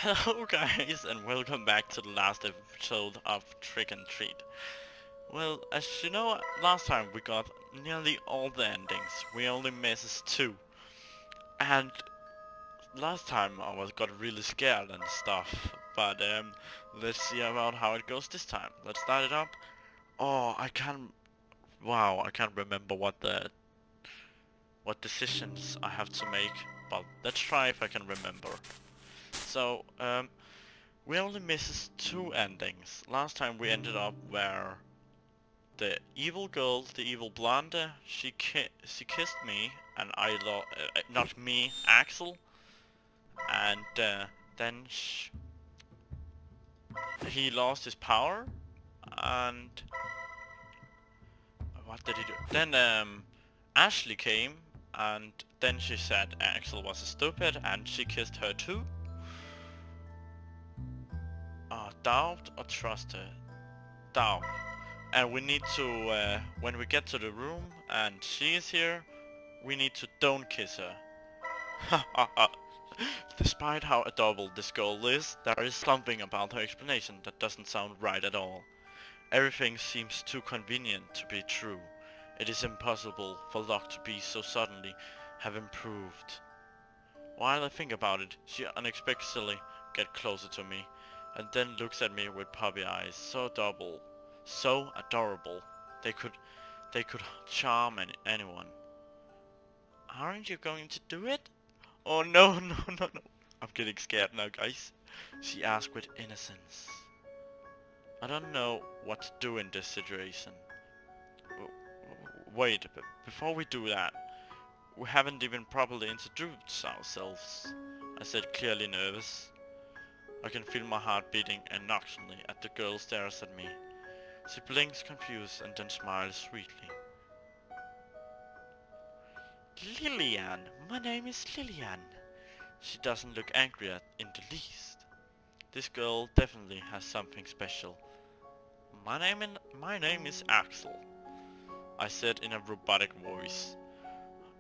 Hello guys and welcome back to the last episode of Trick and Treat. Well, as you know, last time we got nearly all the endings. We only misses two. And last time I got really scared and stuff. But let's see about how it goes this time. Let's start it up. Oh, I can't remember what decisions I have to make. But let's try if I can remember. So, we only misses two endings. Last time we ended up where the evil girl, the evil blonde, she kissed me, and not me, Axel, and then he lost his power, and what did he do? Then Ashley came, and then she said Axel was stupid, and she kissed her too. Doubt or trust her? Doubt. And we need to, when we get to the room and she is here, we need to don't kiss her. Despite how adorable this girl is, there is something about her explanation that doesn't sound right at all. Everything seems too convenient to be true. It is impossible for Locke to be so suddenly have improved. While I think about it, she unexpectedly gets closer to me, and then looks at me with puppy eyes, so adorable. They could they could charm anyone. Aren't you going to do it? Oh no, no, no, no. I'm getting scared now, guys. She asked with innocence. I don't know what to do in this situation. Wait, but before we do that, we haven't even properly introduced ourselves. I said, clearly nervous. I can feel my heart beating obnoxiously as the girl stares at me. She blinks confused and then smiles sweetly. Lillian, my name is Lillian. She doesn't look angry in the least. This girl definitely has something special. My name is Axel, I said in a robotic voice.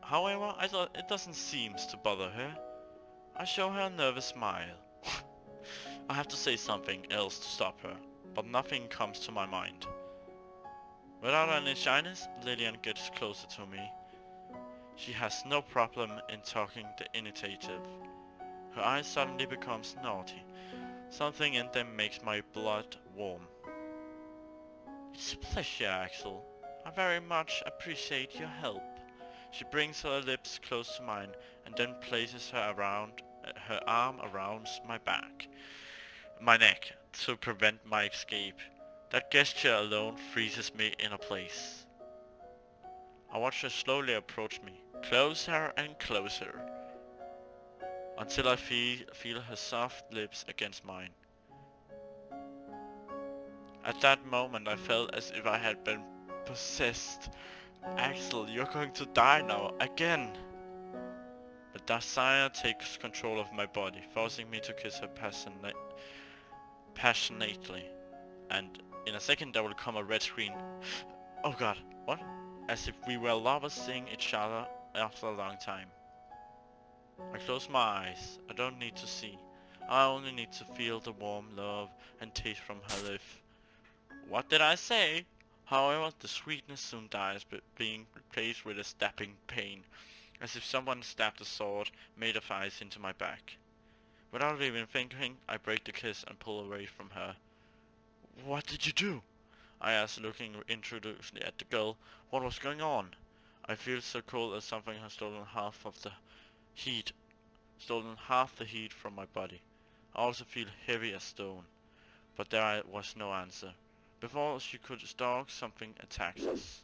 However, I thought it doesn't seem to bother her. I show her a nervous smile. I have to say something else to stop her, but nothing comes to my mind. Without any shyness, Lillian gets closer to me. She has no problem in talking the initiative. Her eyes suddenly becomes naughty. Something in them makes my blood warm. It's a pleasure, Axel. I very much appreciate your help. She brings her lips close to mine and then places her arm around my neck, to prevent my escape. That gesture alone freezes me in a place. I watch her slowly approach me, closer and closer, until I feel her soft lips against mine. At that moment I felt as if I had been possessed. Axel, you're going to die now, again! But desire takes control of my body, forcing me to kiss her passionately. And in a second there will come a red screen. Oh god, what? As if we were lovers seeing each other after a long time. I close my eyes. I don't need to see. I only need to feel the warm love and taste from her lips. What did I say? However, the sweetness soon dies, being replaced with a stabbing pain, as if someone stabbed a sword made of ice into my back. Without even thinking, I break the kiss and pull away from her. What did you do? I asked, looking incredulously at the girl. What was going on? I feel so cold as something has heat, stolen half the heat from my body. I also feel heavy as stone, but there was no answer. Before she could stalk, something attacks us,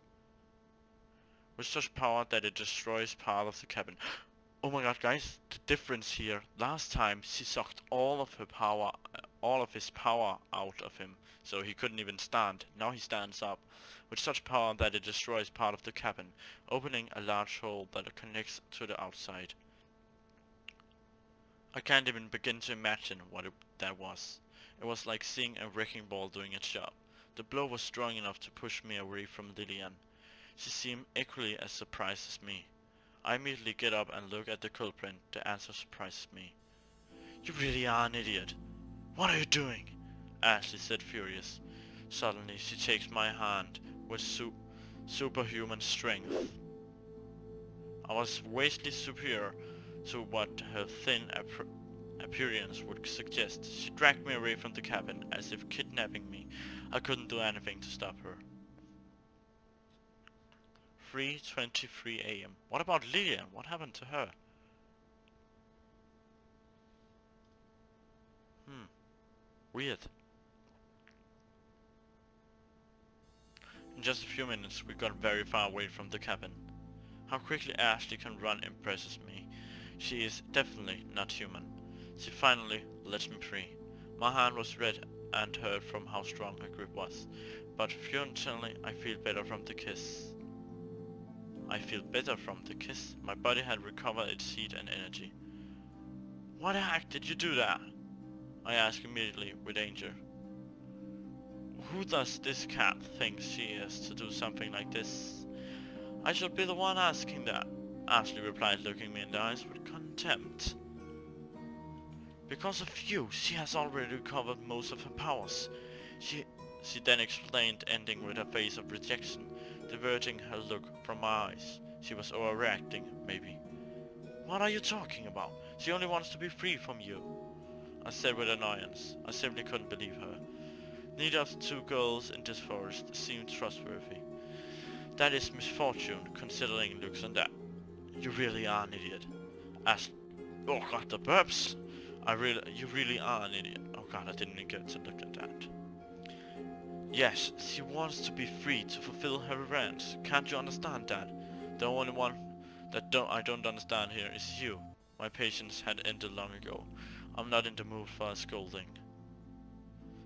with such power that it destroys part of the cabin. Oh my god, guys, the difference here. Last time she sucked all of his power out of him, so he couldn't even stand. Now he stands up, with such power that it destroys part of the cabin, opening a large hole that connects to the outside. I can't even begin to imagine that was. It was like seeing a wrecking ball doing its job. The blow was strong enough to push me away from Lillian. She seemed equally as surprised as me. I immediately get up and look at the culprit. The answer surprises me. You really are an idiot. What are you doing? Ashley said, furious. Suddenly she takes my hand with superhuman strength. I was vastly superior to what her thin appearance would suggest. She dragged me away from the cabin as if kidnapping me. I couldn't do anything to stop her. 3:23 a.m. What about Lillian? What happened to her? Weird. In just a few minutes we got very far away from the cabin. How quickly Ashley can run impresses me. She is definitely not human. She finally lets me free. My hand was red and hurt from how strong her grip was, but fortunately I feel better from the kiss. My body had recovered its heat and energy. What the heck did you do that? I asked immediately with danger. Who does this cat think she is to do something like this? I should be the one asking that, Ashley replied, looking me in the eyes with contempt. Because of you, she has already recovered most of her powers. She then explained, ending with a face of rejection, diverting her look from my eyes. She was overreacting, maybe. What are you talking about? She only wants to be free from you, I said with annoyance. I simply couldn't believe her. Neither of the two girls in this forest seemed trustworthy. That is misfortune, considering looks and that. You really are an idiot. Oh god, the burps! You really are an idiot. Oh god, I didn't even get to look at that. Yes, she wants to be free to fulfill her revenge. Can't you understand that? The only one that I don't understand here is you. My patience had ended long ago. I'm not in the mood for a scolding.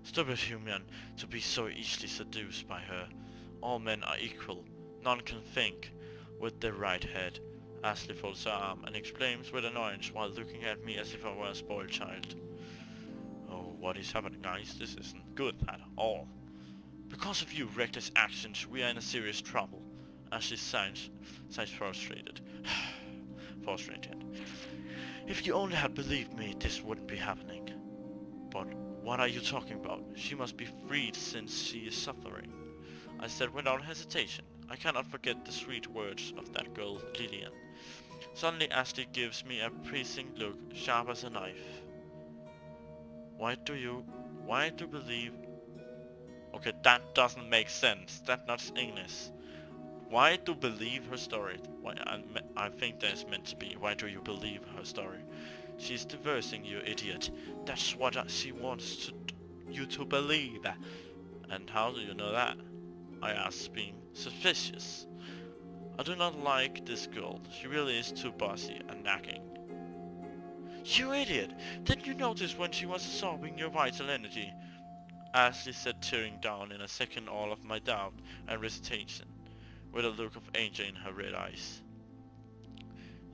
Stupid human to be so easily seduced by her. All men are equal. None can think with their right head. Ashley folds her arm and exclaims with annoyance while looking at me as if I were a spoiled child. Oh, what is happening, guys? This isn't good at all. Because of you reckless actions, we are in a serious trouble. Ashley signs frustrated. Frustrated. If you only had believed me, this wouldn't be happening. But what are you talking about? She must be freed since she is suffering, I said without hesitation. I cannot forget the sweet words of that girl, Lillian. Suddenly Ashley gives me a piercing look, sharp as a knife. Why do you believe... Okay, that doesn't make sense. That's not English. Why do you believe her story? I think that's meant to be, why do you believe her story? She's divorcing you, idiot. That's what she wants you to believe. And how do you know that? I asked, being suspicious. I do not like this girl. She really is too bossy and nagging. You idiot! Didn't you notice when she was absorbing your vital energy? Ashley said, tearing down in a second all of my doubt and recitation, with a look of anger in her red eyes.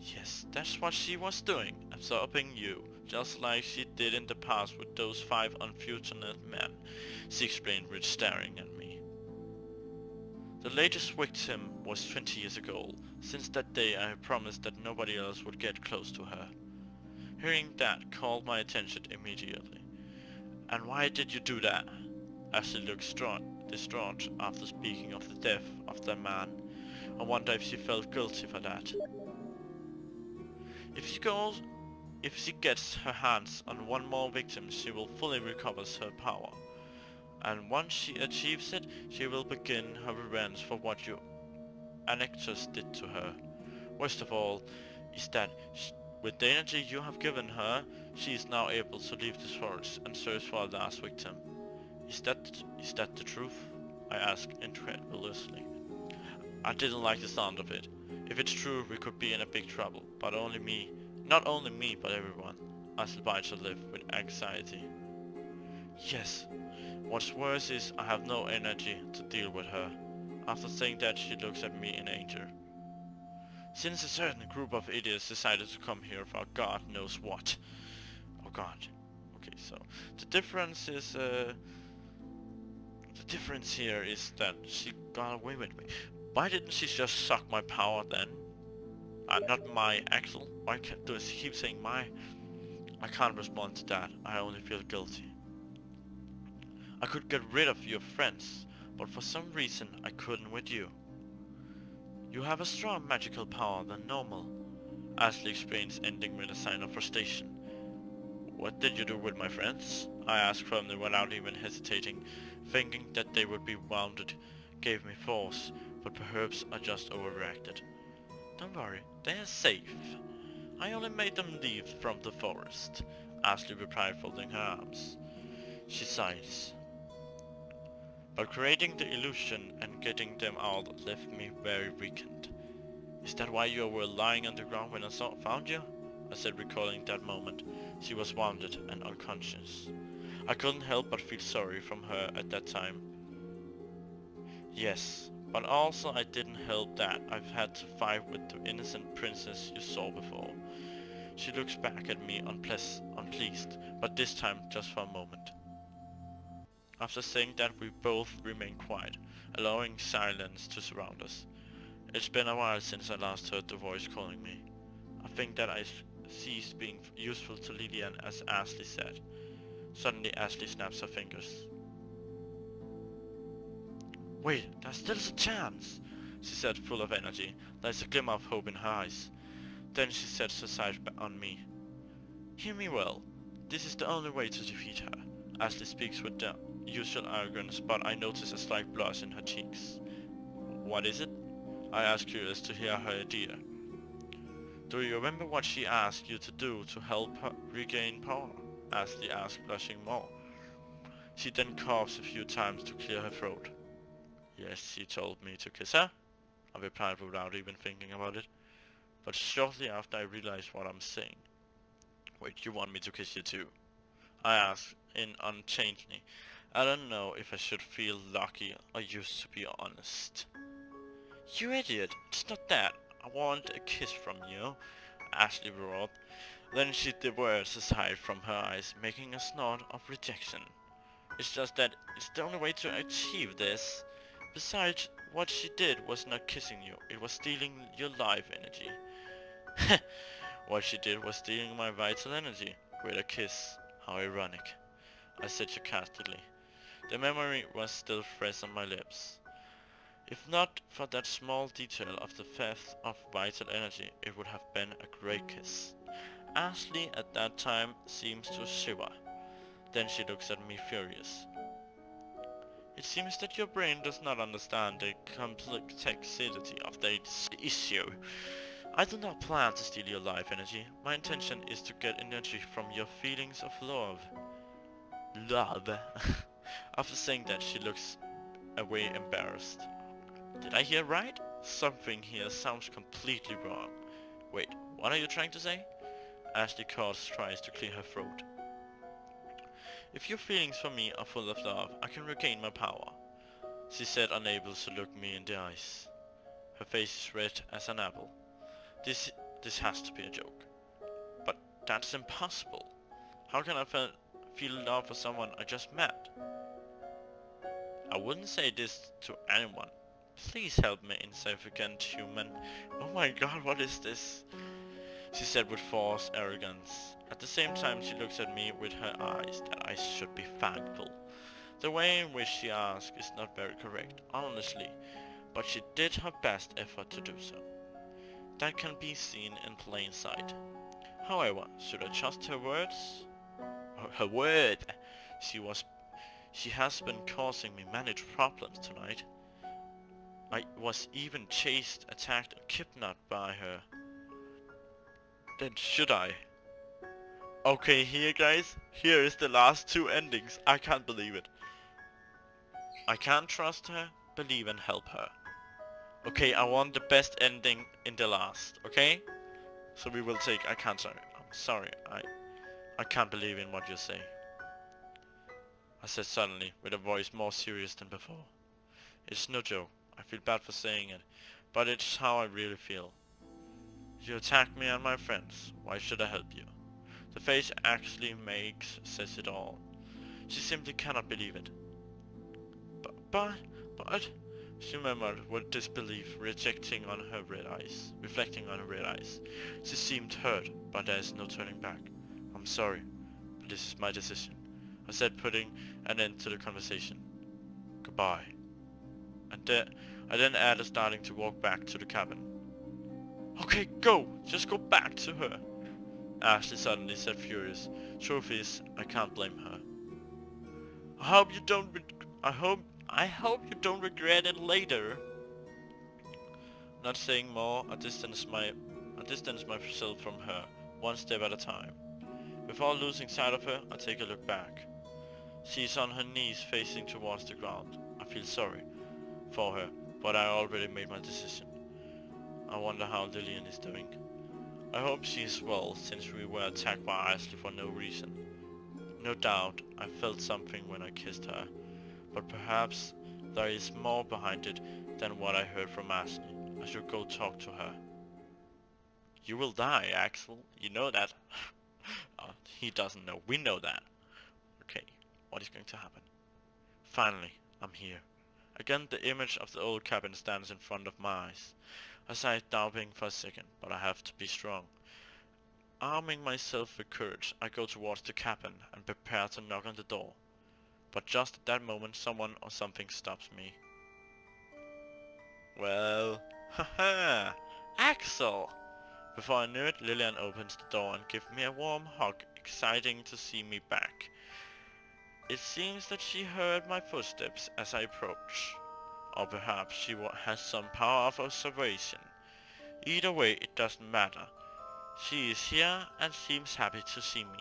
Yes, that's what she was doing, absorbing you, just like she did in the past with those 5 unfortunate men, she explained with staring at me. The latest victim was 20 years ago. Since that day I had promised that nobody else would get close to her. Hearing that called my attention immediately. And why did you do that? Ashley looked distraught after speaking of the death of the man. I wonder if she felt guilty for that. If she gets her hands on one more victim, she will fully recover her power. And once she achieves it, she will begin her revenge for what you Annexus did to her. Worst of all is that with the energy you have given her, she is now able to leave this forest and search for a last victim. Is that the truth? I asked incredulously. I didn't like the sound of it. If it's true, we could be in a big trouble, but not only me, but everyone. I bites her lip with anxiety. Yes. What's worse is I have no energy to deal with her. After saying that, she looks at me in anger. Since a certain group of idiots decided to come here for God knows what. Oh god. Okay, so the difference here is that she got away with me. Why didn't she just suck my power then? Not my actual. Why does she keep saying my? I can't respond to that. I only feel guilty. I could get rid of your friends, but for some reason I couldn't with you. You have a strong magical power than normal, Ashley explains, ending with a sign of frustration. What did you do with my friends? I asked firmly without even hesitating, thinking that they would be wounded gave me force, but perhaps I just overreacted. Don't worry, they are safe. I only made them leave from the forest, Ashley replied, folding her arms. She sighs. But creating the illusion and getting them out left me very weakened. Is that why you were lying on the ground when I found you? I said, recalling that moment. She was wounded and unconscious. I couldn't help but feel sorry from her at that time. Yes, but also I didn't help that I've had to fight with the innocent princess you saw before. She looks back at me unpleased, but this time just for a moment. After saying that, we both remain quiet, allowing silence to surround us. It's been a while since I last heard the voice calling me. I think that I ceased being useful to Lillian, as Ashley said. Suddenly Ashley snaps her fingers. Wait, there's still a chance, she said, full of energy. There's a glimmer of hope in her eyes. Then she sets her sight on me. Hear me well. This is the only way to defeat her. Ashley speaks with the usual arrogance, but I notice a slight blush in her cheeks. What is it? I ask, curious to hear her idea. Do you remember what she asked you to do to help her regain power? Ashley asked, blushing more. She then coughs a few times to clear her throat. Yes, she told me to kiss her, I replied without even thinking about it. But shortly after I realized what I'm saying. Wait, you want me to kiss you too? I asked in unchangedly. I don't know if I should feel lucky or used to be honest. You idiot, it's not that. I want a kiss from you, Ashley roared. Then she diverts aside from her eyes, making a snort of rejection. It's just that it's the only way to achieve this. Besides, what she did was not kissing you, it was stealing your life energy. What she did was stealing my vital energy with a kiss. How ironic, I said sarcastically. The memory was still fresh on my lips. If not for that small detail of the theft of vital energy, it would have been a great kiss. Ashley at that time seems to shiver. Then she looks at me furious. It seems that your brain does not understand the complexity of the issue. I do not plan to steal your life energy. My intention is to get energy from your feelings of love. Love? After saying that, she looks away embarrassed. Did I hear right? Something here sounds completely wrong. Wait, what are you trying to say? Ashley Courts tries to clear her throat. If your feelings for me are full of love, I can regain my power, she said, unable to look me in the eyes. Her face is red as an apple. This has to be a joke. But that's impossible. How can I feel love for someone I just met? I wouldn't say this to anyone. Please help me, insignificant human. Oh my god, what is this? She said with forced arrogance. At the same time, she looks at me with her eyes that I should be thankful. The way in which she asks is not very correct, honestly, but she did her best effort to do so. That can be seen in plain sight. However, should I trust her words? Her word! She has been causing me many problems tonight. I was even chased, attacked and kidnapped by her. Then should I? Okay, here guys, here is the last two endings. I can't believe it. I can't trust her, believe and help her. Okay, I want the best ending in the last, okay? So we will take, I'm sorry, I can't believe in what you say. I said suddenly, with a voice more serious than before. It's no joke, I feel bad for saying it, but it's how I really feel. You attacked me and my friends, why should I help you? The face actually says it all. She simply cannot believe it. But, she murmured with disbelief, reflecting on her red eyes. She seemed hurt, but there is no turning back. I'm I'm sorry, but this is my decision, I said, putting an end to the conversation. Goodbye. And I then added, starting to walk back to the cabin. Okay, go! Just go back to her! Ashley suddenly said, furious. Truth is, I can't blame her. I hope you don't you don't regret it later. Not saying more, I distanced myself from her, one step at a time. Before losing sight of her, I take a look back. She's on her knees facing towards the ground. I feel sorry for her, but I already made my decision. I wonder how Lillian is doing. I hope she is well, since we were attacked by Ashley for no reason. No doubt, I felt something when I kissed her, but perhaps there is more behind it than what I heard from Ashley. I should go talk to her. You will die, Axel. You know that. He doesn't know. We know that. Okay, what is going to happen? Finally, I'm here. Again, the image of the old cabin stands in front of my eyes. I sigh, doubting for a second, but I have to be strong. Arming myself with courage, I go towards the cabin and prepare to knock on the door. But just at that moment, someone or something stops me. Well, haha, Axel! Before I knew it, Lillian opens the door and gives me a warm hug, exciting to see me back. It seems that she heard my footsteps as I approach. Or perhaps she has some power of observation. Either way, it doesn't matter. She is here and seems happy to see me.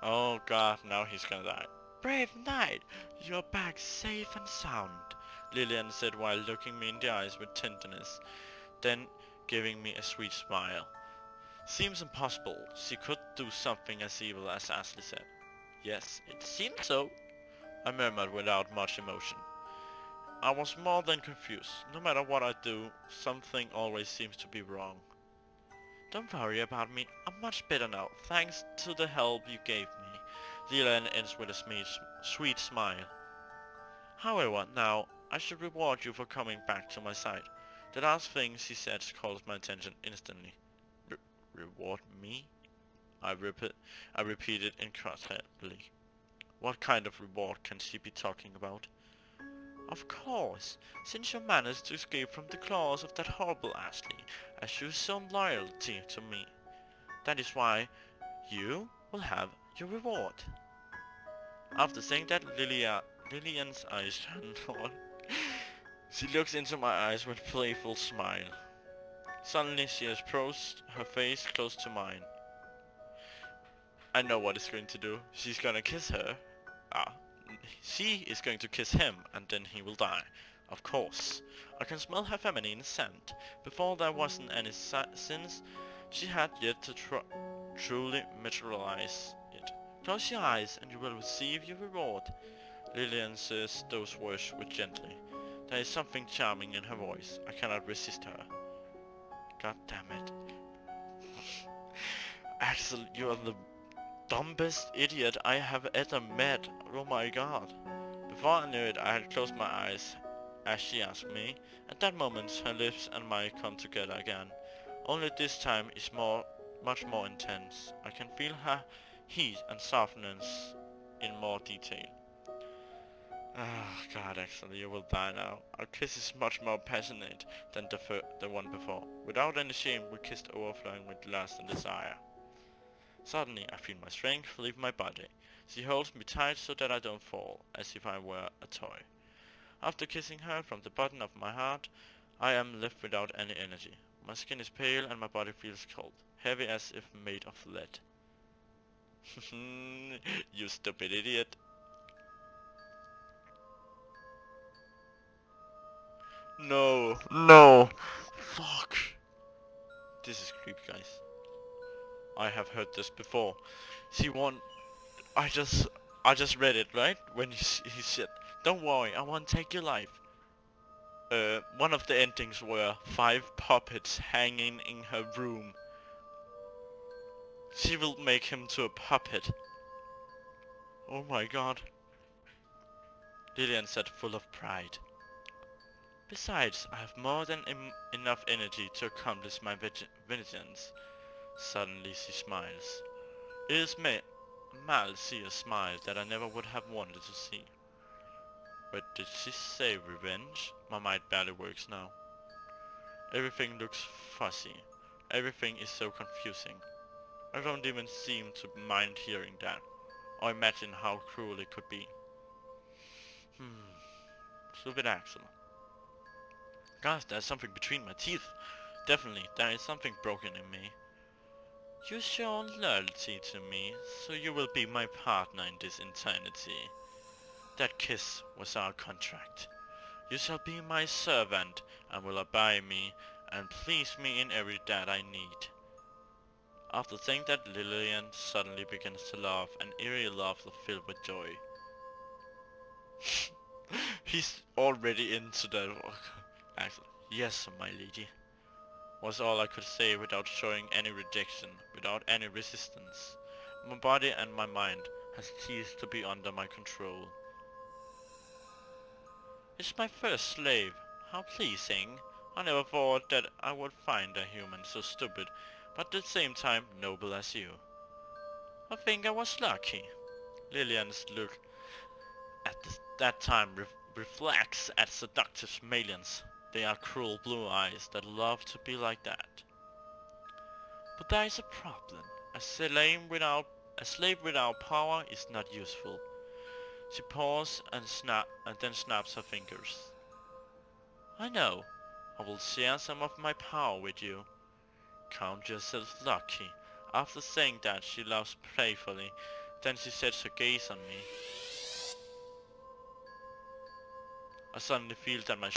Oh god, now he's gonna die. Brave knight, you're back safe and sound, Lillian said while looking me in the eyes with tenderness, then giving me a sweet smile. Seems impossible. She could do something as evil as Ashley said. Yes, it seems so, I murmured without much emotion. I was more than confused. No matter what I do, something always seems to be wrong. Don't worry about me. I'm much better now, thanks to the help you gave me. Lillian ends with a sweet smile. However, now, I should reward you for coming back to my side. The last thing she said caught my attention instantly. Reward me? I repeated incredibly. What kind of reward can she be talking about? Of course, since you managed to escape from the claws of that horrible Ashley, as you shown loyalty to me. That is why you will have your reward. After saying that, Lillian's eyes turn on. She looks into my eyes with a playful smile. Suddenly she has approached, her face close to mine. I know what it's going to do. She's gonna kiss her. She is going to kiss him, and then he will die. Of course. I can smell her feminine scent. Before there wasn't any since she had yet to truly materialize it. Close your eyes and you will receive your reward. Lillian says those words with gently. There is something charming in her voice. I cannot resist her. God damn it. Axel, you are the dumbest idiot I have ever met. Oh my god. Before I knew it, I had closed my eyes as she asked me. At that moment, her lips and mine come together again. Only this time is much more intense. I can feel her heat and softness in more detail. Oh god, Axel, you will die now. Our kiss is much more passionate than the one before. Without any shame, we kissed, overflowing with lust and desire. Suddenly, I feel my strength leave my body. She holds me tight so that I don't fall, as if I were a toy. After kissing her from the bottom of my heart, I am left without any energy. My skin is pale and my body feels cold, heavy as if made of lead. You stupid idiot. No, no, fuck. This is creepy, guys. I have heard this before. She won. I just read it, right? When he said, "Don't worry, I won't take your life." One of the endings were 5 puppets hanging in her room. She will make him to a puppet. Oh my god. Lillian said, full of pride. Besides, I have more than enough energy to accomplish my vengeance. Suddenly she smiles. It is Malcia's smile that I never would have wanted to see. But did she say revenge? My mind barely works now. Everything looks fuzzy. Everything is so confusing. I don't even seem to mind hearing that, or imagine how cruel it could be. Stupid Axel. Gosh, there's something between my teeth. Definitely, there is something broken in me. You shown loyalty to me, so you will be my partner in this eternity. That kiss was our contract. You shall be my servant, and will obey me, and please me in every that I need. After saying that, Lillian suddenly begins to laugh, an eerie laughter filled with joy. He's already into that. Actually, yes, my lady, was all I could say without showing any rejection, without any resistance. My body and my mind has ceased to be under my control. It's my first slave. How pleasing. I never thought that I would find a human so stupid, but at the same time noble as you. I think I was lucky. Lillian's look at that time reflects at seductive malians. They are cruel blue eyes that love to be like that. But there is a problem. A slave without power is not useful. She pauses and then snaps her fingers. I know. I will share some of my power with you. Count yourself lucky. After saying that, she laughs playfully. Then she sets her gaze on me. I suddenly feel that my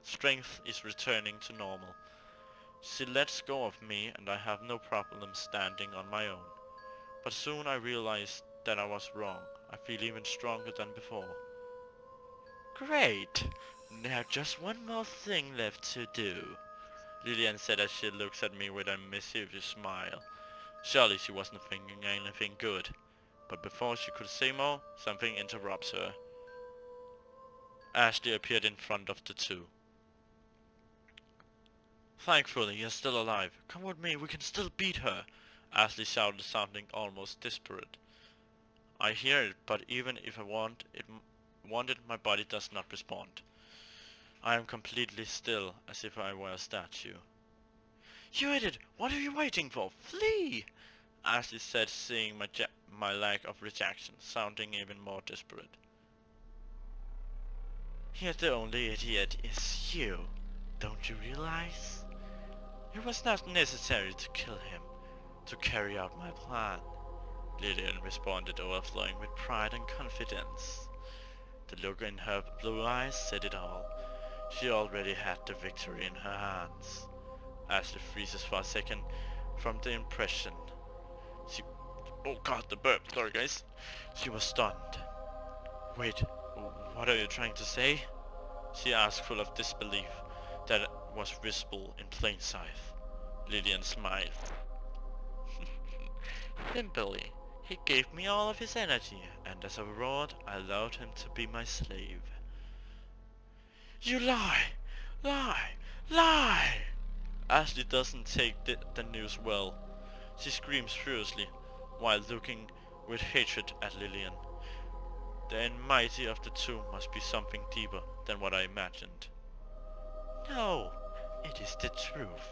strength is returning to normal. She lets go of me and I have no problem standing on my own. But soon I realize that I was wrong. I feel even stronger than before. Great! Now just one more thing left to do, Lillian said as she looks at me with a mischievous smile. Surely she wasn't thinking anything good. But before she could say more, something interrupts her. Ashley appeared in front of the two. Thankfully, you're still alive. Come with me, we can still beat her, Ashley shouted, sounding almost desperate. I hear it, but even if I wanted, my body does not respond. I am completely still, as if I were a statue. You idiot! What are you waiting for? Flee! Ashley said, seeing my lack of reaction, sounding even more desperate. Yet the only idiot is you. Don't you realize? It was not necessary to kill him, to carry out my plan. Lillian responded, overflowing with pride and confidence. The look in her blue eyes said it all. She already had the victory in her hands. Ashley freezes for a second from the impression. Oh god, the burp, sorry guys. She was stunned. Wait, what are you trying to say? She asked, full of disbelief that was visible in plain sight. Lillian smiled. Simply, he gave me all of his energy, and as a reward, I allowed him to be my slave. You lie! Lie! Lie! Ashley doesn't take the news well. She screams furiously, while looking with hatred at Lillian. The enmity of the two must be something deeper than what I imagined. No, it is the truth,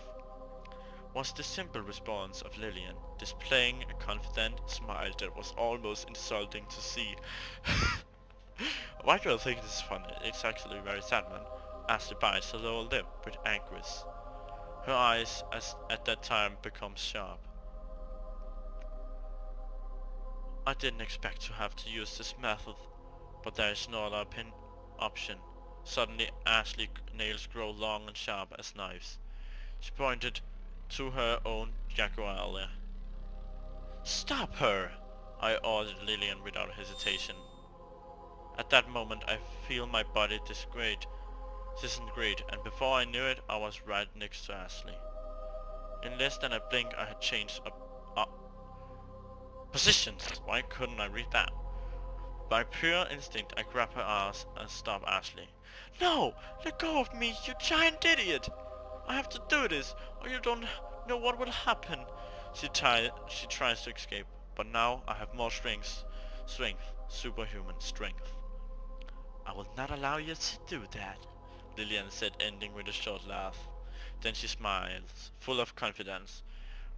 was the simple response of Lillian, displaying a confident smile that was almost insulting to see. Why do I think this is funny? It's actually very sad, man. Ashley bites her lower lip with anguish. Her eyes, at that time, become sharp. I didn't expect to have to use this method, but there is no other option. Suddenly, Ashley's nails grow long and sharp as knives. She pointed to her own jaguar. Stop her! I ordered Lillian without hesitation. At that moment, I feel my body disintegrate, and before I knew it, I was right next to Ashley. In less than a blink, I had changed positions. Why couldn't I read that? By pure instinct, I grab her arms and stop Ashley. No! Let go of me, you giant idiot! I have to do this, or you don't know what will happen. She tries to escape, but now I have more strength, superhuman strength. I will not allow you to do that, Lillian said, ending with a short laugh. Then she smiles, full of confidence,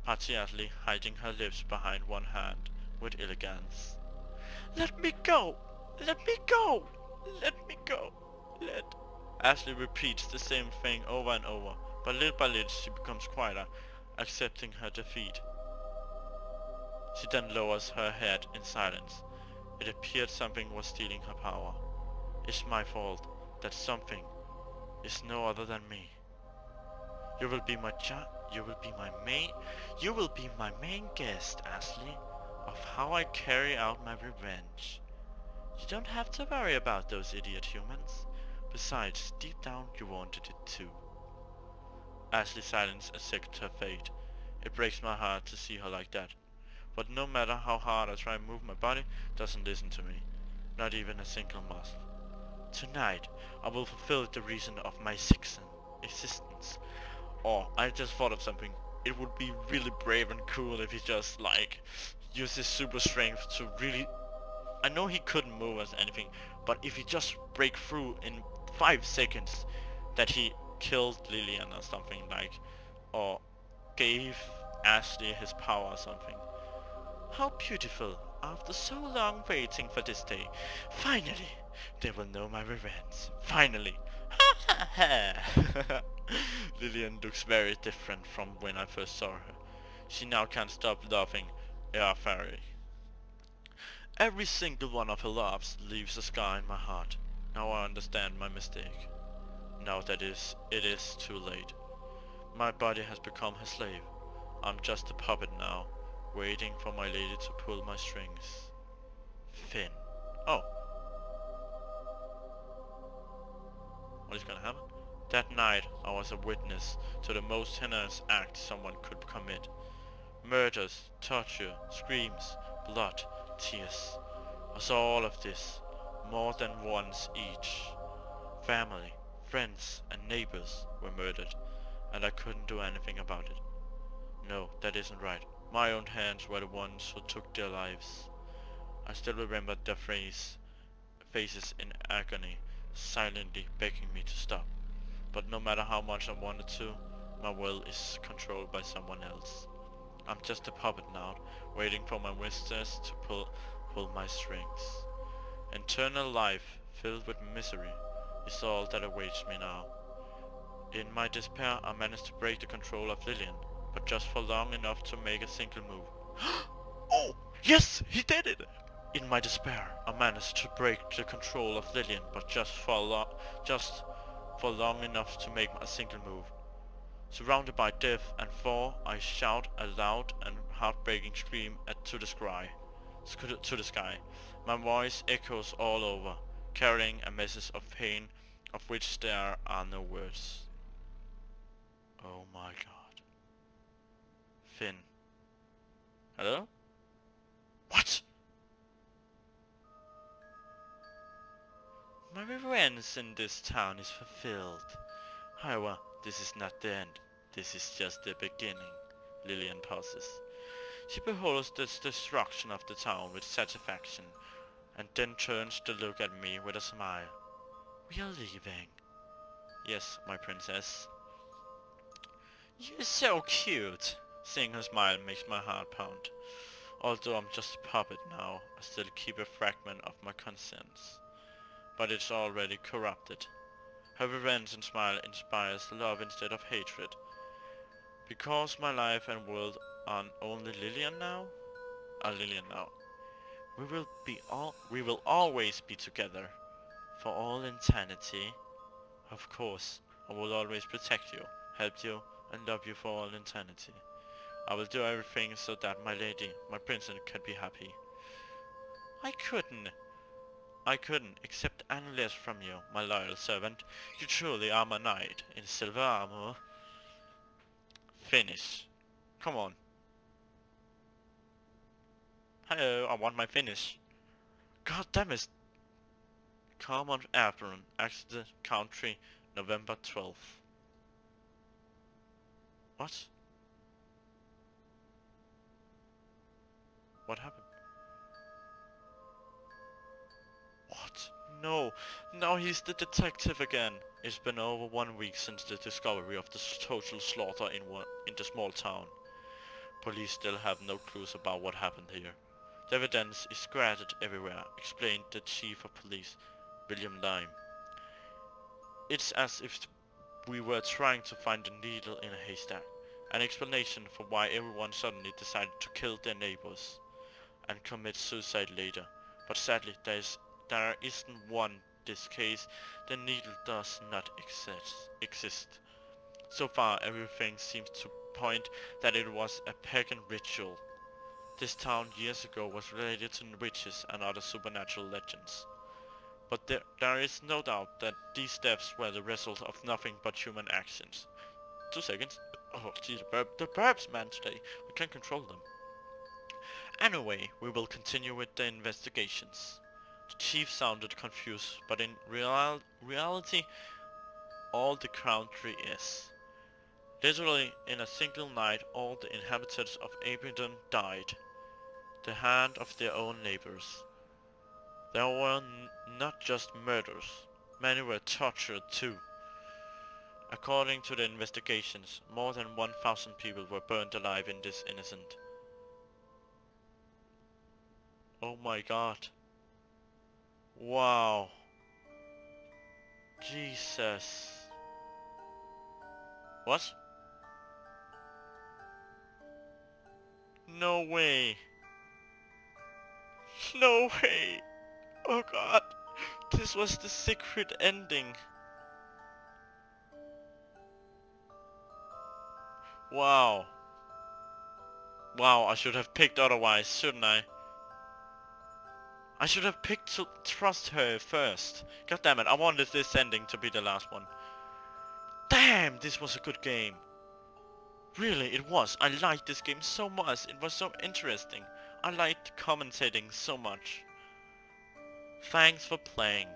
partially hiding her lips behind one hand with elegance. Let me go! Let me go! Let me go! Let... Ashley repeats the same thing over and over, but little by little she becomes quieter, accepting her defeat. She then lowers her head in silence. It appeared something was stealing her power. It's my fault. That something is no other than me. You will be my you will be my main guest, Ashley, of how I carry out my revenge. You don't have to worry about those idiot humans. Besides, deep down you wanted it too. Ashley silence accepts her fate. It breaks my heart to see her like that. But no matter how hard I try to move my body, doesn't listen to me. Not even a single muscle. Tonight, I will fulfill the reason of my existence. Or, I just thought of something. It would be really brave and cool if he just, like, used his super strength to really... I know he couldn't move us anything, but if he just break through in 5 seconds, that he killed Lillian or something, like, or gave Ashley his power or something. How beautiful, after so long waiting for this day. Finally, they will know my revenge. Finally. Ha ha ha. Lillian looks very different from when I first saw her. She now can't stop laughing. Fairy. Every single one of her laughs leaves a scar in my heart. Now I understand my mistake. Now that it is too late. My body has become her slave. I'm just a puppet now, waiting for my lady to pull my strings. Finn. Oh. What is gonna happen? That night I was a witness to the most heinous act someone could commit. Murders, torture, screams, blood, tears. I saw all of this, more than once each. Family, friends and neighbors were murdered, and I couldn't do anything about it. No, that isn't right. My own hands were the ones who took their lives. I still remember their faces in agony, silently begging me to stop. But no matter how much I wanted to, my will is controlled by someone else. I'm just a puppet now, waiting for my mistress to pull my strings. Eternal life, filled with misery, is all that awaits me now. In my despair, I managed to break the control of Lillian, but just for long enough to make a single move. Oh, yes, he did it! In my despair, I managed to break the control of Lillian, but just for long enough to make a single move. Surrounded by death and fall, I shout a loud and heartbreaking scream to the sky. My voice echoes all over, carrying a message of pain of which there are no words. Oh my god. Finn. Hello? What? My revenge in this town is fulfilled. However, this is not the end. This is just the beginning. Lillian pauses. She beholds the destruction of the town with satisfaction, and then turns to look at me with a smile. We are leaving. Yes, my princess. You're so cute. Seeing her smile makes my heart pound. Although I'm just a puppet now, I still keep a fragment of my conscience. But it's already corrupted. Her revenge and smile inspires love instead of hatred. Because my life and world are only Lillian now? We will always be together. For all eternity. Of course, I will always protect you, help you, and love you for all eternity. I will do everything so that my lady, my princess, can be happy. I couldn't accept any less from you, my loyal servant. You truly are my knight in silver armor. Finish. Come on. Hello, I want my finish. God damn it. Common Apron, Accident Country, November 12th. What? What happened? What? No. Now he's the detective again. It's been over 1 week since the discovery of the total slaughter in the small town. Police still have no clues about what happened here. The evidence is scattered everywhere, explained the chief of police, William Lime. It's as if we were trying to find a needle in a haystack. An explanation for why everyone suddenly decided to kill their neighbors and commit suicide later. But sadly, there isn't one in this case. The needle does not exist. So far, everything seems to point that it was a pagan ritual. This town years ago was related to witches and other supernatural legends. But there is no doubt that these deaths were the result of nothing but human actions. 2 seconds. Oh, gee, the burps, man, today. We can't control them. Anyway, we will continue with the investigations. The chief sounded confused, but in reality, all the country is. Literally, in a single night, all the inhabitants of Abingdon died. The hand of their own neighbors. There were not just murders, many were tortured too. According to the investigations, more than 1,000 people were burned alive in this innocent. Oh my god. Wow. Jesus. What? No way. No way. Oh god. This was the secret ending. Wow. Wow, I should have picked otherwise, shouldn't I? I should have picked to trust her first. God damn it, I wanted this ending to be the last one. Damn, this was a good game. Really, it was. I liked this game so much. It was so interesting. I liked commentating so much. Thanks for playing.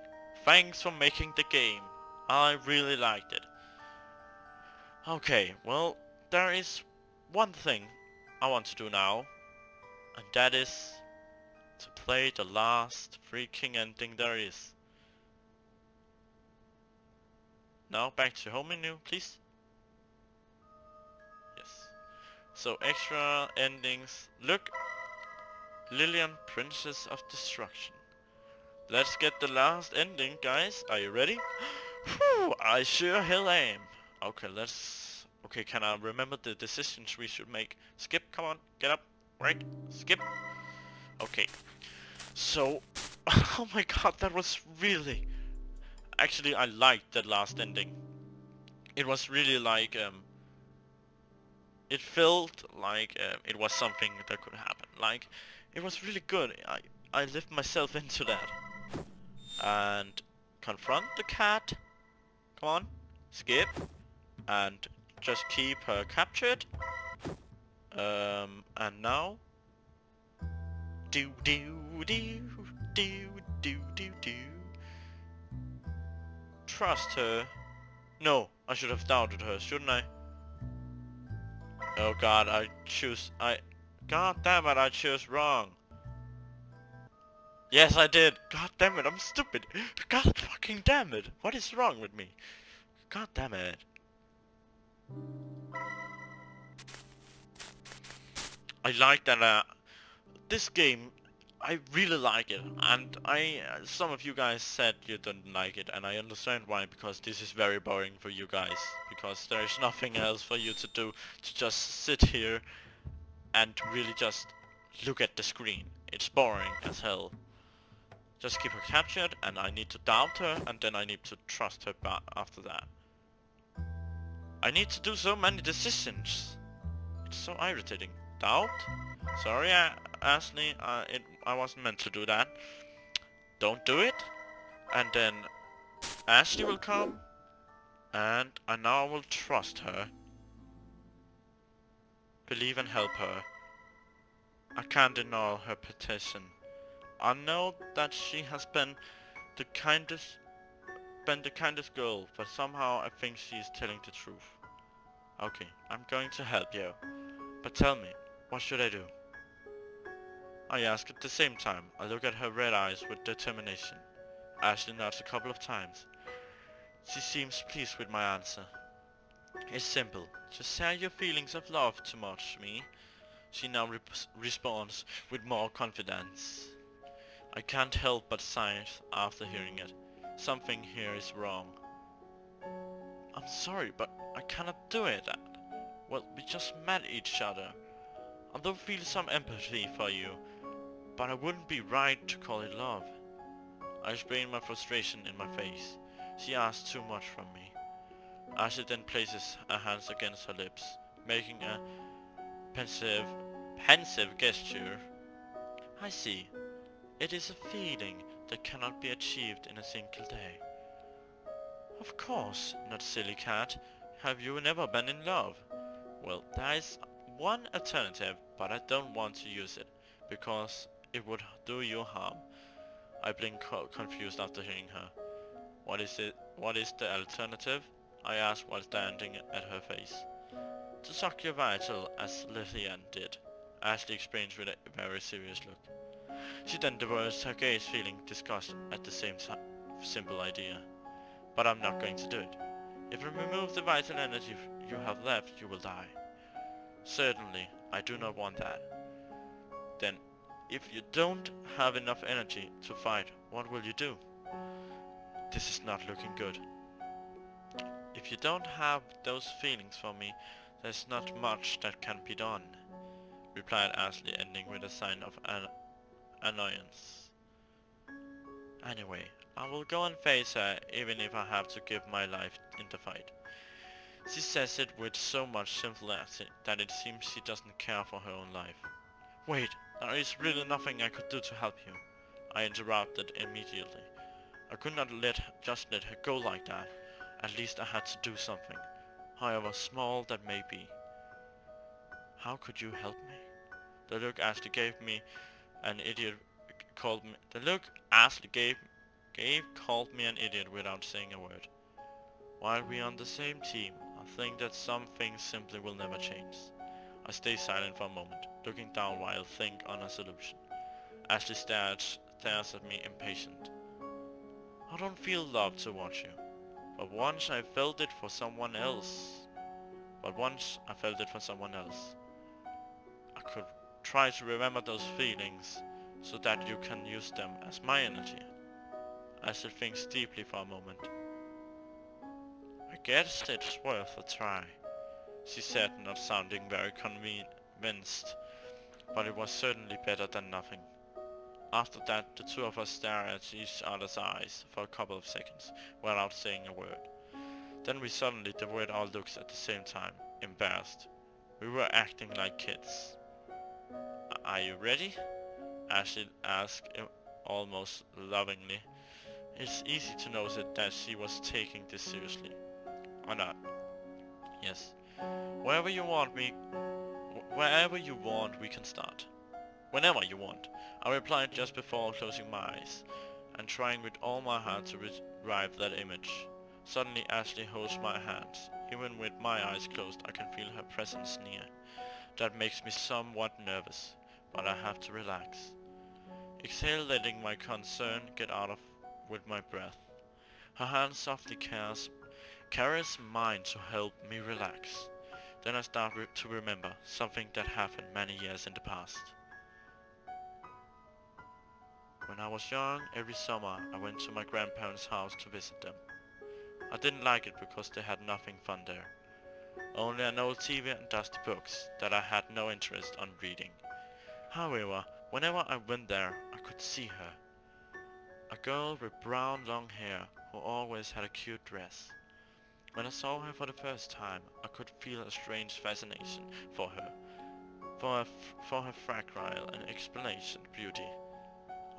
Thanks for making the game. I really liked it. Okay, well, there is one thing I want to do now, and that is to play the last freaking ending there is. Now back to home menu, please. Yes. So extra endings. Look, Lillian, Princess of Destruction. Let's get the last ending, guys. Are you ready? Whew, I sure hell am. Okay, let's... Okay, can I remember the decisions we should make? Skip, come on, get up. Right, skip. Okay, so... Oh my god, that was really... Actually, I liked that last ending. It was really like, it felt like it was something that could happen. Like, it was really good. I lived myself into that. And confront the cat. Come on, skip. And just keep her captured. And now... Do do do do do do do. Trust her. No, I should have doubted her, shouldn't I? Oh god, God damn it, I chose wrong. Yes, I did. God damn it, I'm stupid. God fucking damn it. What is wrong with me? God damn it. I like that, this game, I really like it. And some of you guys said you didn't like it, and I understand why, because this is very boring for you guys. Because there is nothing else for you to do, to just sit here and really just look at the screen. It's boring as hell. Just keep her captured, and I need to doubt her, and then I need to trust her after that. I need to do so many decisions. It's so irritating. Doubt? Sorry, Ashley, I wasn't meant to do that. Don't do it. And then Ashley will come, and now I will trust her. Believe and help her. I can't deny her petition. I know that she has been the kindest girl, but somehow I think she is telling the truth. Okay, I'm going to help you. But tell me, what should I do? I ask at the same time. I look at her red eyes with determination. Ashley nods a couple of times. She seems pleased with my answer. It's simple. Just share your feelings of love towards me. She now responds with more confidence. I can't help but sigh after hearing it. Something here is wrong. I'm sorry, but I cannot do it. Well, we just met each other. I do feel some empathy for you, but it wouldn't be right to call it love. I explain my frustration in my face. She asks too much from me. Ashley then places her hands against her lips, making a pensive gesture. I see. It is a feeling that cannot be achieved in a single day. Of course, not silly cat. Have you never been in love? Well, there is one alternative, but I don't want to use it, because it would do you harm. I blink confused after hearing her. What is it? What is the alternative? I asked while standing at her face. To suck your vital, as Lithian did. Ashley explains with a very serious look. She then diverts her gaze, feeling disgust at the same time. Simple idea. But I'm not going to do it. If you remove the vital energy you have left, you will die. Certainly, I do not want that. Then, if you don't have enough energy to fight, what will you do? This is not looking good. If you don't have those feelings for me, there's not much that can be done, replied Ashley, ending with a sign of annoyance. Anyway, I will go and face her, even if I have to give my life in the fight. She says it with so much simplicity that it seems she doesn't care for her own life. Wait, there is really nothing I could do to help you, I interrupted immediately. I could not just let her go like that. At least I had to do something, however small that may be. How could you help me? The look Ashley gave me an idiot called me an idiot without saying a word. While we're on the same team, I think that some things simply will never change. I stay silent for a moment, looking down while I think on a solution. Ashley stares at me impatient. I don't feel love towards you. But once I felt it for someone else. I could try to remember those feelings so that you can use them as my energy. Ashley thinks deeply for a moment. I guess it's worth a try, she said, not sounding very convinced, but it was certainly better than nothing. After that, the two of us stared at each other's eyes for a couple of seconds, without saying a word. Then we suddenly diverted our looks at the same time, embarrassed. We were acting like kids. Are you ready? Ashley asked almost lovingly. It's easy to notice that she was taking this seriously. Or not. Yes. Wherever you want, we can start. Whenever you want, I replied just before closing my eyes, and trying with all my heart to revive that image. Suddenly Ashley holds my hands. Even with my eyes closed, I can feel her presence near. That makes me somewhat nervous, but I have to relax. Exhale, letting my concern get out with my breath. Her hand softly carries mine to help me relax. Then I start to remember something that happened many years in the past. When I was young, every summer I went to my grandparents' house to visit them. I didn't like it because they had nothing fun there. Only an old TV and dusty books that I had no interest on reading. However, whenever I went there, I could see her. A girl with brown long hair who always had a cute dress. When I saw her for the first time, I could feel a strange fascination for her, for her fragile and explanation beauty.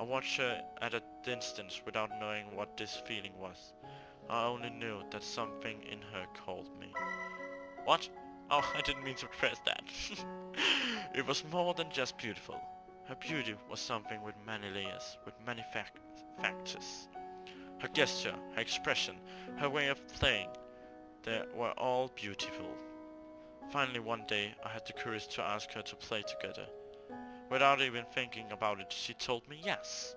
I watched her at a distance without knowing what this feeling was. I only knew that something in her called me. What? Oh, I didn't mean to press that. It was more than just beautiful. Her beauty was something with many layers, with many factors. Her gesture, her expression, her way of playing, they were all beautiful. Finally one day I had the courage to ask her to play together. Without even thinking about it, she told me yes.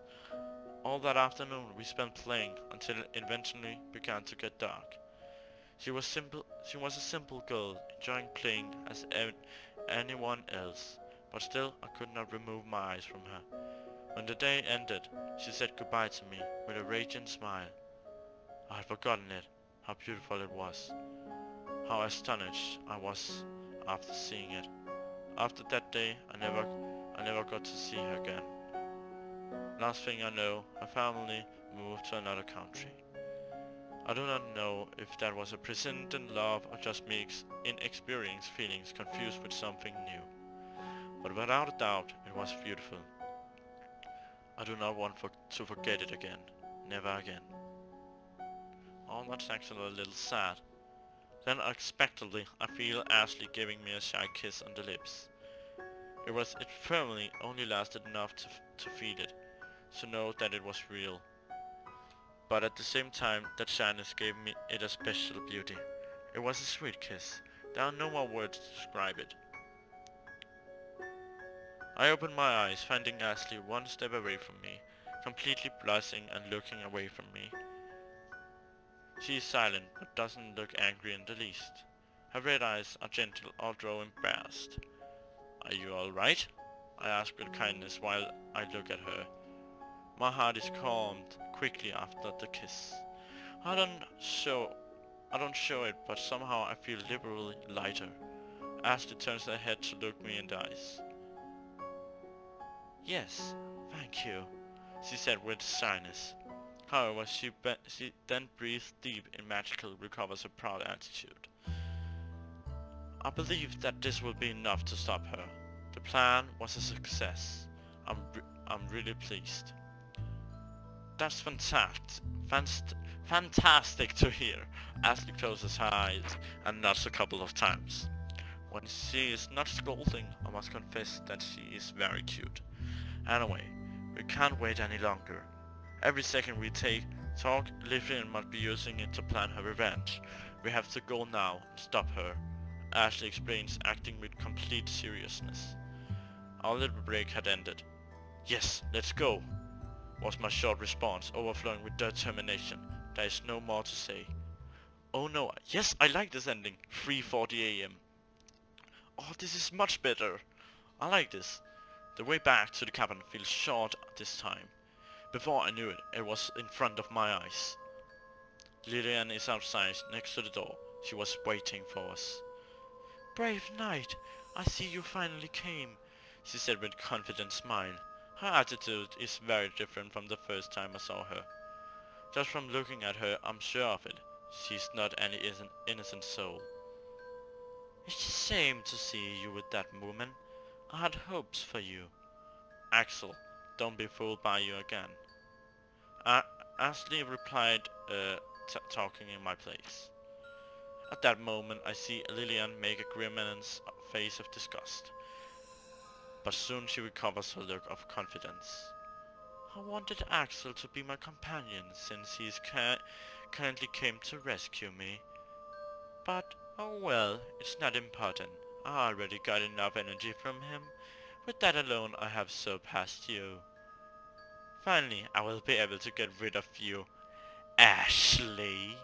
All that afternoon we spent playing until it eventually began to get dark. She was a simple girl, enjoying playing as anyone else, but still I could not remove my eyes from her. When the day ended, she said goodbye to me with a radiant smile. I had forgotten it, how beautiful it was, how astonished I was after seeing it. After that day, I never got to see her again. Last thing I know, her family moved to another country. I do not know if that was a persistent love or just me inexperienced feelings confused with something new. But without a doubt, it was beautiful. I do not want to forget it again. Never again. Oh, that's actually a little sad. Then unexpectedly, I feel Ashley giving me a shy kiss on the lips. It firmly only lasted enough to feel it, to know that it was real. But at the same time, that shyness gave me it a special beauty. It was a sweet kiss. There are no more words to describe it. I opened my eyes, finding Ashley one step away from me, completely blushing and looking away from me. She is silent, but doesn't look angry in the least. Her red eyes are gentle, although embarrassed. Are you alright? I ask with kindness while I look at her. My heart is calmed quickly after the kiss. I don't show I don't show it, but somehow I feel liberally lighter. Ashley turns her head to look me in the eyes. Yes, thank you, she said with shyness. However, she then breathes deep and magically recovers her proud attitude. I believe that this will be enough to stop her. The plan was a success. I'm really pleased. That's fantastic to hear. Ashley closes her eyes and nods a couple of times. When she is not scolding, I must confess that she is very cute. Anyway, we can't wait any longer. Every second we talk, Lillian must be using it to plan her revenge. We have to go now and stop her. Ashley explains, acting with complete seriousness. Our little break had ended. Yes, let's go, was my short response, overflowing with determination. There is no more to say. Oh no, yes, I like this ending. 3:40 AM. Oh, this is much better. I like this. The way back to the cabin feels short this time. Before I knew it, it was in front of my eyes. Lillian is outside, next to the door. She was waiting for us. Brave knight, I see you finally came, she said with a confident smile. Her attitude is very different from the first time I saw her. Just from looking at her, I'm sure of it. She's not any innocent soul. It's a shame to see you with that woman. I had hopes for you. Axel, don't be fooled by you again. Ashley replied, talking in my place. At that moment, I see Lillian make a grimace face of disgust. But soon she recovers her look of confidence. I wanted Axel to be my companion since he kindly came to rescue me. But, oh well, it's not important. I already got enough energy from him. With that alone, I have surpassed you. Finally, I will be able to get rid of you, Ashley,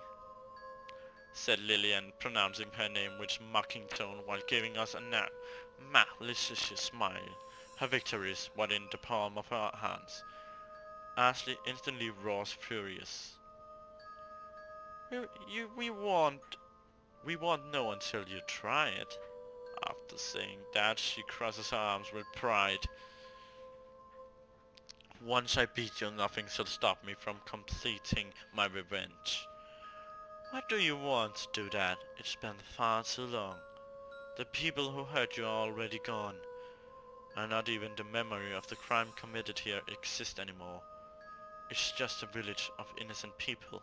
said Lillian, pronouncing her name with mocking tone while giving us a malicious smile. Her victory is what in the palm of her hands. Ashley instantly roars furious. We won't know until you try it. After saying that, she crosses her arms with pride. Once I beat you, nothing shall stop me from completing my revenge. Why do you want to do that? It's been far too long. The people who hurt you are already gone, and not even the memory of the crime committed here exists anymore. It's just a village of innocent people.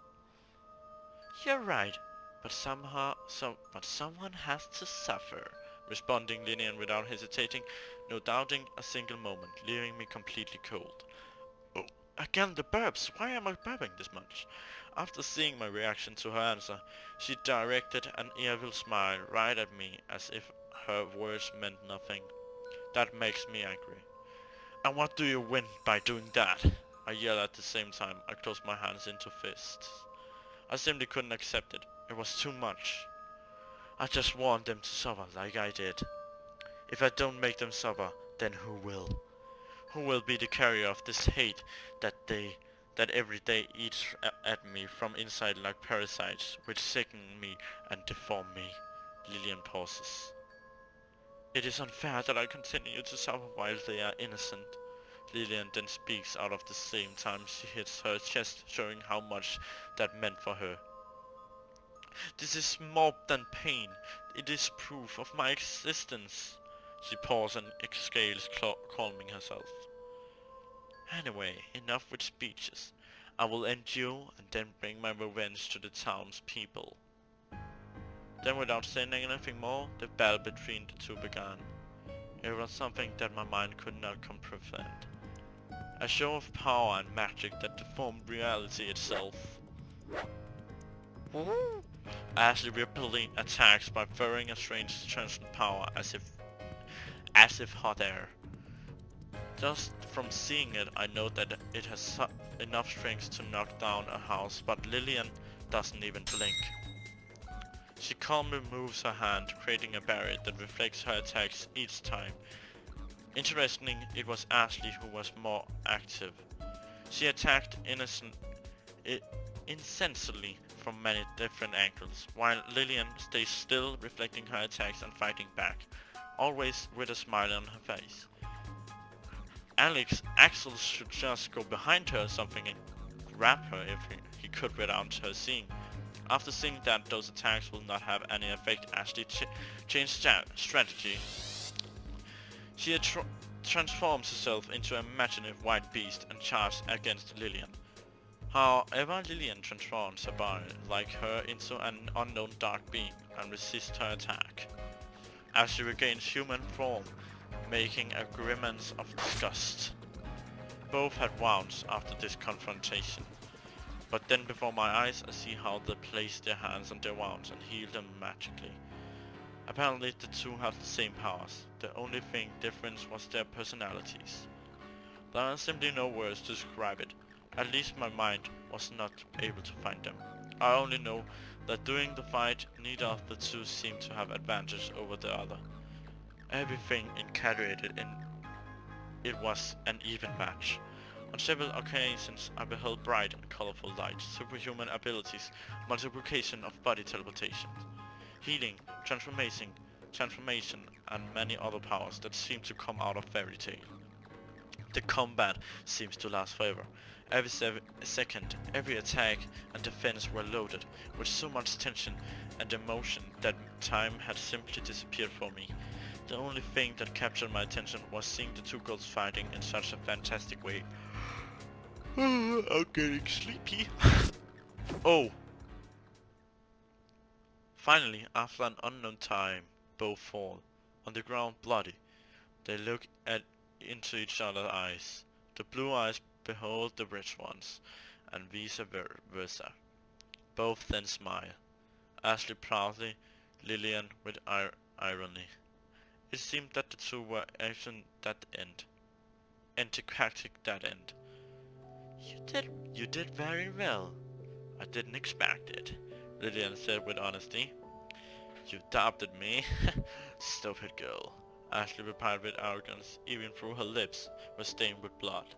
You're right, but someone has to suffer, responding Lillian without hesitating, no doubting a single moment, leaving me completely cold. Oh, again the burps! Why am I burping this much? After seeing my reaction to her answer, she directed an evil smile right at me as if her words meant nothing. That makes me angry. And what do you win by doing that? I yell at the same time. I close my hands into fists. I simply couldn't accept it. It was too much. I just want them to suffer like I did. If I don't make them suffer, then who will? Who will be the carrier of this hate that every day eats at me from inside like parasites, which sicken me and deform me? Lillian pauses. It is unfair that I continue to suffer while they are innocent. Lillian then speaks out of the same time she hits her chest, showing how much that meant for her. This is more than pain. It is proof of my existence. She pauses and exhales, calming herself. Anyway, enough with speeches. I will end you and then bring my revenge to the townspeople. Then without saying anything more, the battle between the two began. It was something that my mind could not comprehend. A show of power and magic that deformed reality itself. Ashley repelling attacks by throwing a strange transient power as if hot air. Just from seeing it, I know that it has enough strength to knock down a house, but Lillian doesn't even blink. She calmly moves her hand, creating a barrier that reflects her attacks each time. Interesting, it was Ashley who was more active. She attacked incessantly from many different angles, while Lillian stays still, reflecting her attacks and fighting back, always with a smile on her face. Axel should just go behind her or something and grab her if he could without her seeing. After seeing that those attacks will not have any effect, Ashley changed strategy. She transforms herself into an imaginative white beast and charges against Lillian. However, Lillian transforms her body like her into an unknown dark being and resists her attack. As she regains human form, making a grimace of disgust. Both had wounds after this confrontation. But then before my eyes I see how they place their hands on their wounds and heal them magically. Apparently the two have the same powers, the only thing difference was their personalities. There are simply no words to describe it, at least my mind was not able to find them. I only know that during the fight neither of the two seemed to have advantage over the other. Everything encapsulated in it was an even match. On several occasions I beheld bright and colorful lights, superhuman abilities, multiplication of body teleportation, healing, transformation and many other powers that seem to come out of fairy tale. The combat seems to last forever. Every second, every attack and defense were loaded with so much tension and emotion that time had simply disappeared for me. The only thing that captured my attention was seeing the two girls fighting in such a fantastic way. I'm getting sleepy. Oh! Finally, after an unknown time, both fall. On the ground bloody. They look into each other's eyes. The blue eyes behold the red ones, and vice versa. Both then smile. Ashley proudly, Lillian with irony. It seemed that the two were action that end. Anticlimactic that end. You did very well. I didn't expect it, Lillian said with honesty. You doubted me? Stupid girl. Ashley replied with arrogance, even though her lips were stained with blood.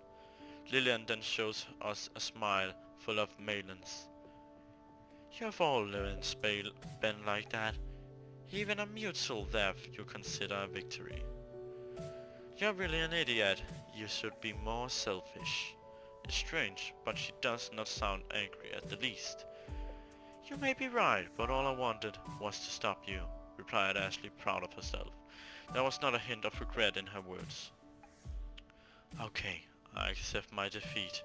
Lillian then shows us a smile full of malice. You have all lived been like that. Even a mutual death you consider a victory. You're really an idiot. You should be more selfish. It's strange, but she does not sound angry at the least. You may be right, but all I wanted was to stop you, replied Ashley, proud of herself. There was not a hint of regret in her words. Okay, I accept my defeat.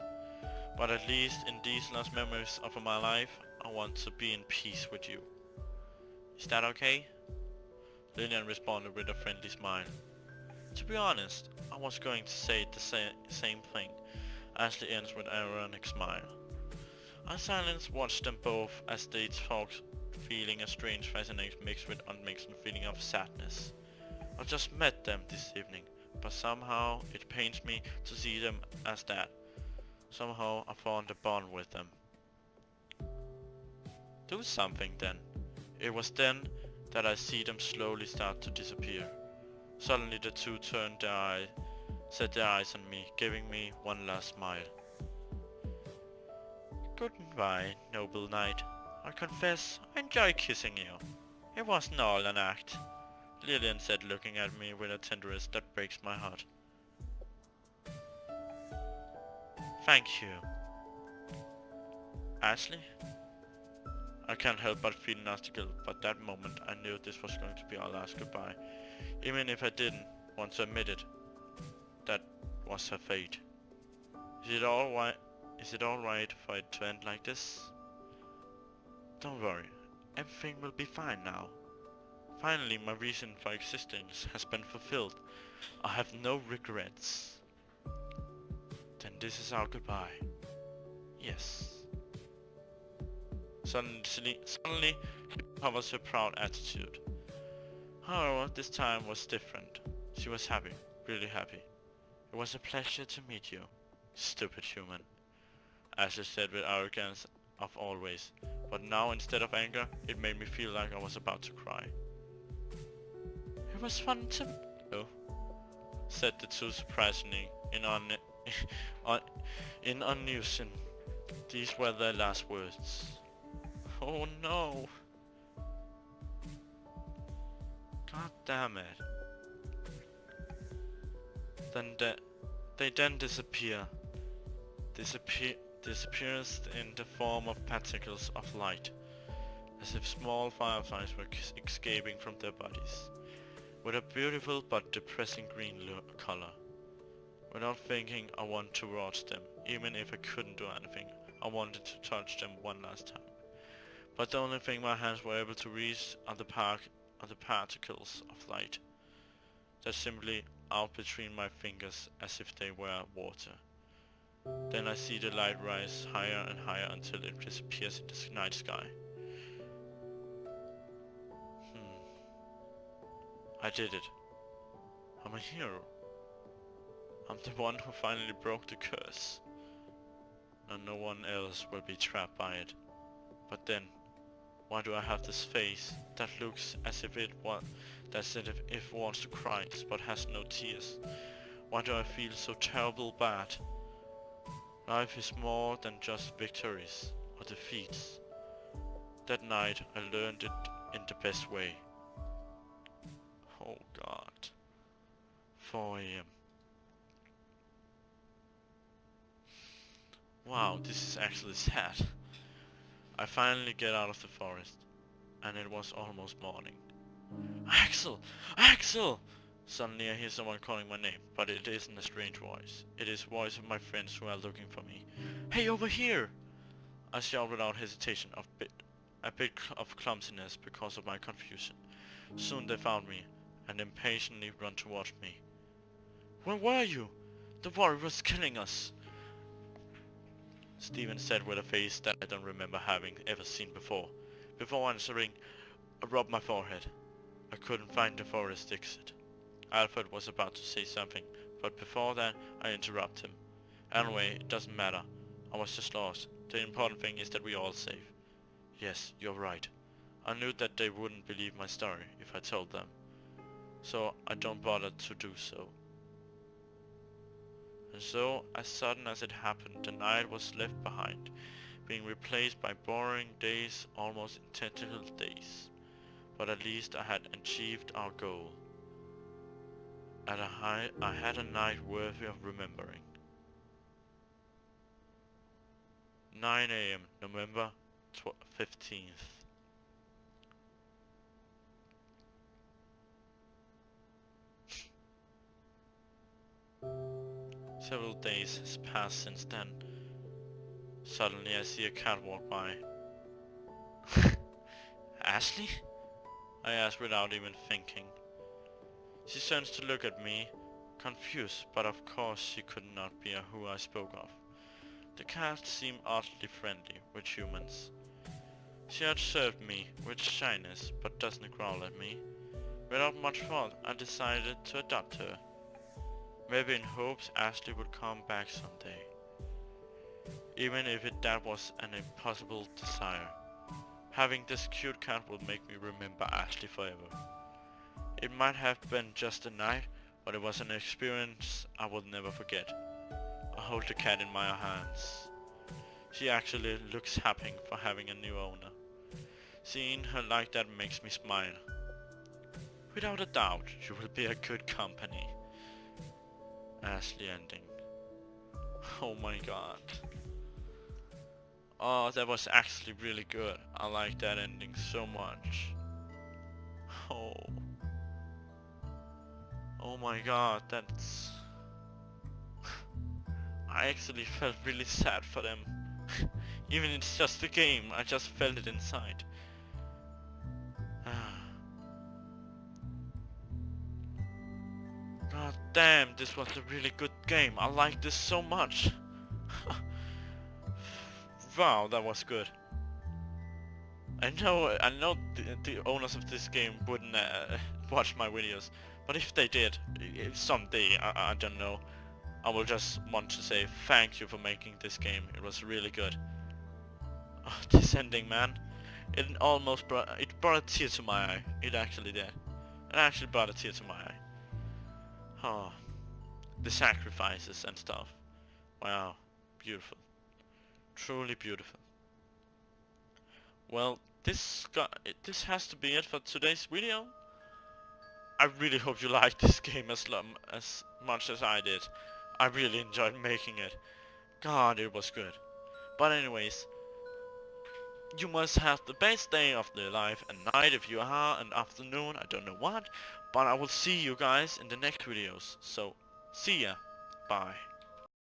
But at least in these last memories of my life, I want to be in peace with you. Is that okay? Lillian responded with a friendly smile. To be honest, I was going to say the same thing. Ashley ends with an ironic smile. I silently watched them both as they talked, feeling a strange fascination mixed with unmixed feeling of sadness. I just met them this evening, but somehow it pains me to see them as that. Somehow I formed a bond with them. Do something then. It was then that I see them slowly start to disappear. Suddenly the two turned their eyes, set their eyes on me, giving me one last smile. Goodbye, noble knight. I confess, I enjoy kissing you. It wasn't all an act, Lillian said, looking at me with a tenderness that breaks my heart. Thank you. Ashley? I can't help but feel nostalgic, but that moment I knew this was going to be our last goodbye. Even if I didn't want to admit it, that was her fate. Is it alright for it to end like this? Don't worry, everything will be fine now. Finally, my reason for existence has been fulfilled. I have no regrets. Then this is our goodbye. Yes. Suddenly, she recovers her proud attitude. However, this time was different. She was happy, really happy. It was a pleasure to meet you, stupid human, Ashley said with arrogance of always. But now, instead of anger, it made me feel like I was about to cry. It was fun to meet you, said the two surprisingly in unison. These were their last words. Oh no! God damn it. They then disappear. Disappears in the form of particles of light, as if small fireflies were escaping from their bodies, with a beautiful but depressing green color. Without thinking, I wanted to watch them. Even if I couldn't do anything, I wanted to touch them one last time. But the only thing my hands were able to reach are the particles of light that simply out between my fingers as if they were water. Then I see the light rise higher and higher until it disappears in the night sky. I did it. I'm a hero. I'm the one who finally broke the curse. And no one else will be trapped by it. But then, why do I have this face that looks as if it wants to cry but has no tears? Why do I feel so terrible bad? Life is more than just victories or defeats. That night I learned it in the best way. Oh God. 4 AM. Wow, this is actually sad. I finally get out of the forest, and it was almost morning. Axel! Axel! Suddenly I hear someone calling my name, but it isn't a strange voice. It is the voice of my friends who are looking for me. Hey, over here! I shout without hesitation, a bit of clumsiness because of my confusion. Soon they found me, and impatiently run towards me. Where were you? The warrior was killing us! Steven said with a face that I don't remember having ever seen before. Before answering, I rubbed my forehead. I couldn't find the forest exit. Alfred was about to say something, but before that I interrupted him. Anyway, it doesn't matter. I was just lost. The important thing is that we're all safe. Yes, you're right. I knew that they wouldn't believe my story if I told them. So I don't bother to do so. And so, as sudden as it happened, the night was left behind, being replaced by boring days, almost intentional days. But at least I had achieved our goal. I had a night worthy of remembering. 9 AM, November 15th. Several days has passed since then. Suddenly I see a cat walk by. Ashley? I ask without even thinking. She turns to look at me, confused, but of course she could not be who I spoke of. The cat seemed oddly friendly with humans. She observed me with shyness, but doesn't growl at me. Without much thought, I decided to adopt her. maybe in hopes Ashley would come back someday. Even if that was an impossible desire. Having this cute cat will make me remember Ashley forever. It might have been just a night, but it was an experience I will never forget. I hold the cat in my hands. She actually looks happy for having a new owner. Seeing her like that makes me smile. Without a doubt, you will be a good company. Ashley ending. Oh my god. Oh, that was actually really good. I like that ending so much. Oh. Oh my god, that's... I actually felt really sad for them. Even it's just a game, I just felt it inside. God damn, this was a really good game. I like this so much. Wow, that was good. I know the owners of this game wouldn't watch my videos, but if they did, if someday, I don't know, I will just want to say thank you for making this game. It was really good. Oh, this ending, man. It almost brought a tear to my eye. It actually did. It actually brought a tear to my eye. Oh, the sacrifices and stuff. Wow, beautiful. Truly beautiful. Well, this has to be it for today's video. I really hope you liked this game as much as I did. I really enjoyed making it. God, it was good. But anyways, you must have the best day of your life and night if you are, and afternoon, I don't know what. But I will see you guys in the next videos. So, see ya. Bye.